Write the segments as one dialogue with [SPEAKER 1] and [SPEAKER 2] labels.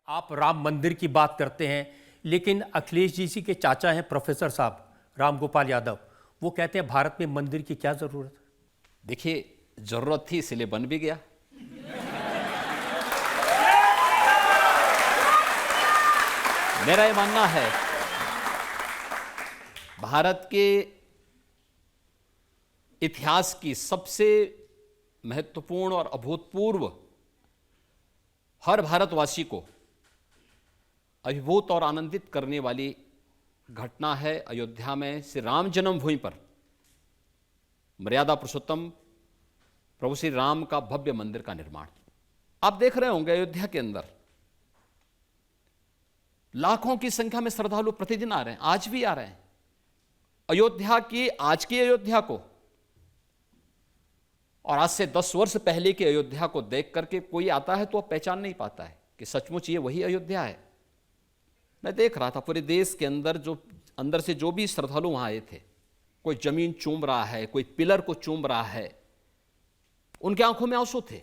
[SPEAKER 1] आप राम मंदिर की बात करते हैं, लेकिन अखिलेश जी के चाचा हैं प्रोफेसर साहब राम गोपाल यादव, वो कहते हैं भारत में मंदिर की क्या जरूरत है।
[SPEAKER 2] देखिए, जरूरत थी इसलिए बन भी गया। मेरा ये मानना है भारत के इतिहास की सबसे महत्वपूर्ण और अभूतपूर्व, हर भारतवासी को अभिभूत और आनंदित करने वाली घटना है अयोध्या में श्री राम जन्मभूमि पर मर्यादा पुरुषोत्तम प्रभु श्री राम का भव्य मंदिर का निर्माण। आप देख रहे होंगे अयोध्या के अंदर लाखों की संख्या में श्रद्धालु प्रतिदिन आ रहे हैं, आज भी आ रहे हैं। अयोध्या की, आज की अयोध्या को और आज से 10 वर्ष पहले की अयोध्या को देख करके कोई आता है तो वह पहचान नहीं पाता है कि सचमुच ये वही अयोध्या है। मैं देख रहा था पूरे देश के अंदर अंदर से जो भी श्रद्धालु वहां आए थे, कोई जमीन चूम रहा है, कोई पिलर को चूम रहा है, उनकी आंखों में आंसू थे।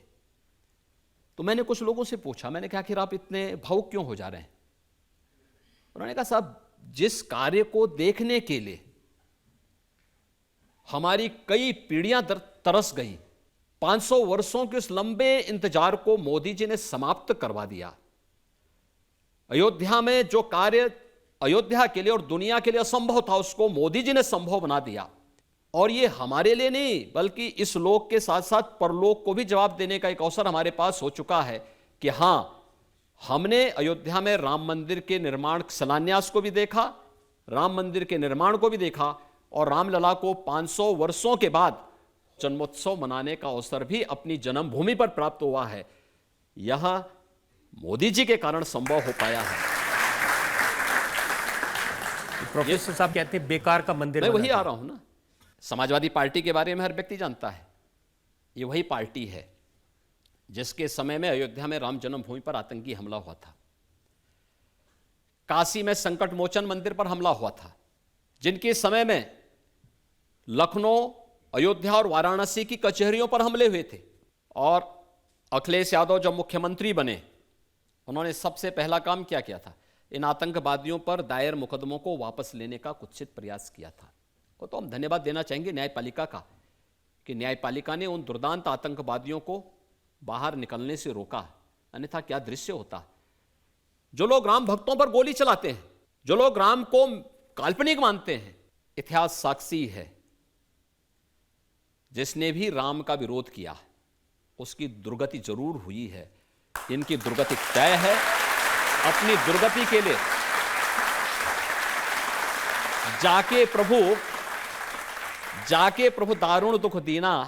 [SPEAKER 2] तो मैंने कुछ लोगों से पूछा, मैंने कहा कि आप इतने भावुक क्यों हो जा रहे हैं? उन्होंने कहा साहब, जिस कार्य को देखने के लिए हमारी कई पीढ़ियां तरस गई, 500 वर्षों के उस लंबे इंतजार को मोदी जी ने समाप्त करवा दिया। अयोध्या में जो कार्य अयोध्या के लिए और दुनिया के लिए असंभव था, उसको मोदी जी ने संभव बना दिया। और ये हमारे लिए नहीं, बल्कि इस लोक के साथ साथ परलोक को भी जवाब देने का एक अवसर हमारे पास हो चुका है कि हां, हमने अयोध्या में राम मंदिर के निर्माण शिलान्यास को भी देखा, राम मंदिर के निर्माण को भी देखा, और रामलला को 500 वर्षों के बाद जन्मोत्सव मनाने का अवसर भी अपनी जन्मभूमि पर प्राप्त हुआ है। यह मोदी जी के कारण संभव हो पाया है।
[SPEAKER 1] प्रोफेसर साहब कहते हैं बेकार का मंदिर।
[SPEAKER 2] मैं वही आ रहा हूं ना, समाजवादी पार्टी के बारे में हर व्यक्ति जानता है। ये वही पार्टी है जिसके समय में अयोध्या में राम जन्मभूमि पर आतंकी हमला हुआ था, काशी में संकट मोचन मंदिर पर हमला हुआ था, जिनके समय में लखनऊ, अयोध्या और वाराणसी की कचहरियों पर हमले हुए थे। और अखिलेश यादव जब मुख्यमंत्री बने, उन्होंने सबसे पहला काम क्या किया था? इन आतंकवादियों पर दायर मुकदमों को वापस लेने का कुत्सित प्रयास किया था। वो तो हम धन्यवाद देना चाहेंगे न्यायपालिका का, कि न्यायपालिका ने उन दुर्दांत आतंकवादियों को बाहर निकलने से रोका। अन्यथा क्या दृश्य होता। जो लोग राम भक्तों पर गोली चलाते हैं, जो लोग राम को काल्पनिक मानते हैं, इतिहास साक्षी है, जिसने भी राम का विरोध किया उसकी दुर्गति जरूर हुई है। इनकी दुर्गति तय है। अपनी दुर्गति के लिए जाके प्रभु दारुण दुख दीना,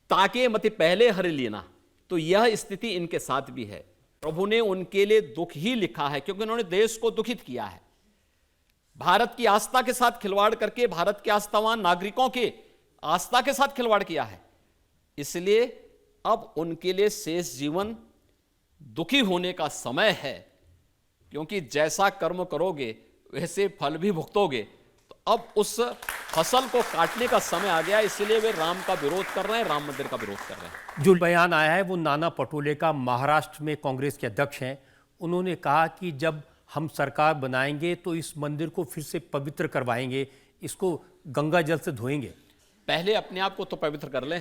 [SPEAKER 2] ताके मति पहले हर लेना। तो यह स्थिति इनके साथ भी है। प्रभु ने उनके लिए दुख ही लिखा है, क्योंकि उन्होंने देश को दुखित किया है। भारत की आस्था के साथ खिलवाड़ करके भारत के आस्थावान नागरिकों के आस्था के साथ खिलवाड़ किया है। इसलिए अब उनके लिए शेष जीवन दुखी होने का समय है, क्योंकि जैसा कर्म करोगे वैसे फल भी भुगतोगे। तो अब उस फसल को काटने का समय आ गया, इसलिए वे राम का विरोध कर रहे हैं, राम मंदिर का विरोध कर रहे हैं।
[SPEAKER 1] जो बयान आया है वो नाना पटोले का, महाराष्ट्र में कांग्रेस के अध्यक्ष हैं। उन्होंने कहा कि जब हम सरकार बनाएंगे तो इस मंदिर को फिर से पवित्र करवाएंगे, इसको गंगा जल से धोएंगे।
[SPEAKER 2] पहले अपने आप को तो पवित्र कर लें।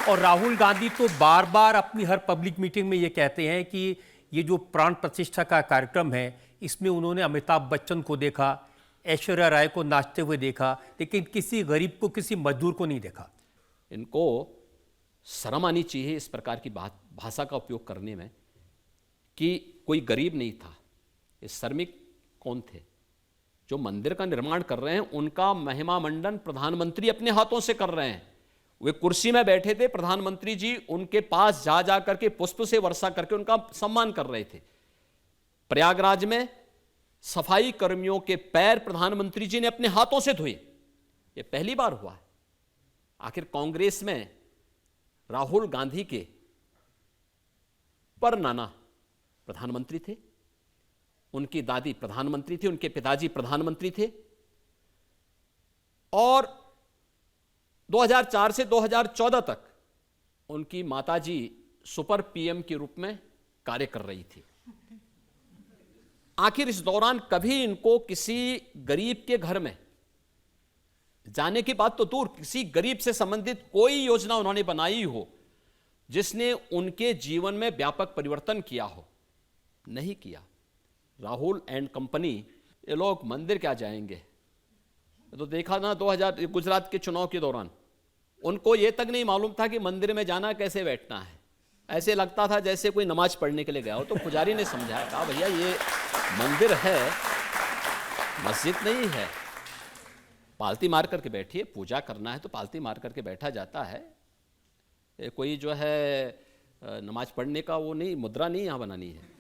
[SPEAKER 1] और राहुल गांधी तो बार बार अपनी हर पब्लिक मीटिंग में ये कहते हैं कि ये जो प्राण प्रतिष्ठा का कार्यक्रम है, इसमें उन्होंने अमिताभ बच्चन को देखा, ऐश्वर्या राय को नाचते हुए देखा, लेकिन किसी गरीब को, किसी मजदूर को नहीं देखा।
[SPEAKER 2] इनको शर्म आनी चाहिए इस प्रकार की भाषा का उपयोग करने में, कि कोई गरीब नहीं था। ये श्रमिक कौन थे? जो मंदिर का निर्माण कर रहे हैं, उनका महिमा मंडन प्रधानमंत्री अपने हाथों से कर रहे हैं। वे कुर्सी में बैठे थे, प्रधानमंत्री जी उनके पास जा करके पुष्प से वर्षा करके उनका सम्मान कर रहे थे। प्रयागराज में सफाई कर्मियों के पैर प्रधानमंत्री जी ने अपने हाथों से धोए। यह पहली बार हुआ है। आखिर कांग्रेस में राहुल गांधी के पर नाना प्रधानमंत्री थे, उनकी दादी प्रधानमंत्री थी, उनके पिताजी प्रधानमंत्री थे, और 2004 से 2014 तक उनकी माताजी सुपर पीएम के रूप में कार्य कर रही थी। आखिर इस दौरान कभी इनको किसी गरीब के घर में जाने की बात तो दूर, किसी गरीब से संबंधित कोई योजना उन्होंने बनाई हो जिसने उनके जीवन में व्यापक परिवर्तन किया हो? नहीं किया। राहुल एंड कंपनी, ये लोग मंदिर क्या जाएंगे? तो देखा ना 2000 गुजरात के चुनाव के दौरान उनको ये तक नहीं मालूम था कि मंदिर में जाना कैसे बैठना है। ऐसे लगता था जैसे कोई नमाज पढ़ने के लिए गया हो। तो पुजारी ने समझाया, कहा भैया ये मंदिर है, मस्जिद नहीं है। पालती मार करके बैठिए, पूजा करना है तो पालती मार करके बैठा जाता है। ये कोई जो है नमाज पढ़ने का वो नहीं, मुद्रा नहीं यहाँ बनानी है।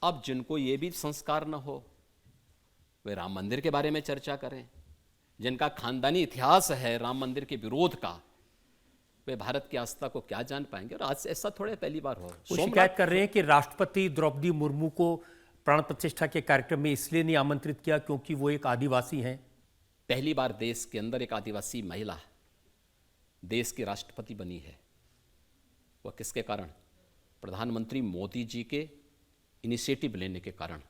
[SPEAKER 2] अब जिनको ये भी संस्कार न हो वे राम मंदिर के बारे में चर्चा करें, जिनका खानदानी इतिहास है राम मंदिर के विरोध का, वे भारत की आस्था को क्या जान पाएंगे? और आज से ऐसा थोड़े पहली बार हो।
[SPEAKER 1] वो शिकायत कर रहे हैं कि राष्ट्रपति द्रौपदी मुर्मू को प्राण प्रतिष्ठा के कार्यक्रम में इसलिए नहीं आमंत्रित किया क्योंकि वो एक आदिवासी हैं।
[SPEAKER 2] पहली बार देश के अंदर एक आदिवासी महिला देश की राष्ट्रपति बनी है। वह किसके कारण? प्रधानमंत्री मोदी जी के इनिशिएटिव लेने के कारण,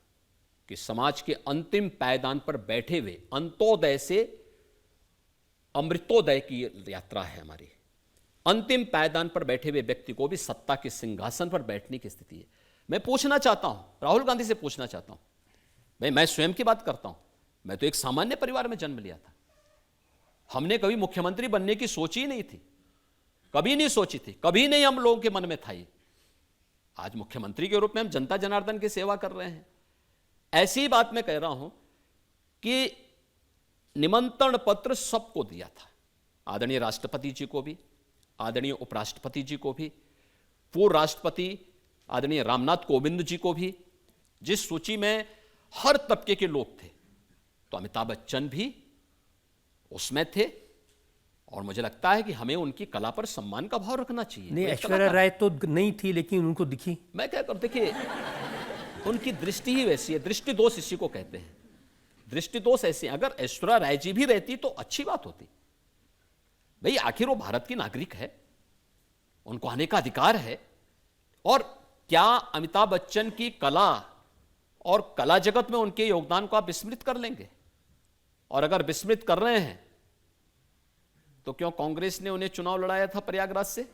[SPEAKER 2] कि समाज के अंतिम पायदान पर बैठे हुए, अंत्योदय से अमृतोदय की यात्रा है हमारी, अंतिम पायदान पर बैठे हुए व्यक्ति को भी सत्ता के सिंहासन पर बैठने की स्थिति है। मैं पूछना चाहता हूं, राहुल गांधी से पूछना चाहता हूं, भाई मैं स्वयं की बात करता हूं, मैं तो एक सामान्य परिवार में जन्म लिया था। हमने कभी मुख्यमंत्री बनने की सोची ही नहीं थी, कभी नहीं सोची थी, कभी नहीं हम लोगों के मन में था ये। आज मुख्यमंत्री के रूप में हम जनता जनार्दन की सेवा कर रहे हैं। ऐसी बात मैं कह रहा हूं कि निमंत्रण पत्र सबको दिया था, आदरणीय राष्ट्रपति जी को भी, आदरणीय उपराष्ट्रपति जी को भी, पूर्व राष्ट्रपति आदरणीय रामनाथ कोविंद जी को भी। जिस सूची में हर तबके के लोग थे, तो अमिताभ बच्चन भी उसमें थे। और मुझे लगता है कि हमें उनकी कला पर सम्मान का भाव रखना चाहिए।
[SPEAKER 1] नहीं, ऐश्वर्या राय तो नहीं थी लेकिन उनको दिखी।
[SPEAKER 2] मैं क्या कर, देखिए उनकी दृष्टि ही वैसी है, दृष्टि दोष इसी को कहते हैं। दृष्टि दोष ऐसे, अगर ऐश्वर्या राय जी भी रहती तो अच्छी बात होती। भाई आखिर वो भारत की नागरिक है, उनको आने का अधिकार है। और क्या अमिताभ बच्चन की कला और कला जगत में उनके योगदान को आप विस्मृत कर लेंगे? और अगर विस्मृत कर रहे हैं तो क्यों कांग्रेस ने उन्हें चुनाव लड़ाया था प्रयागराज से?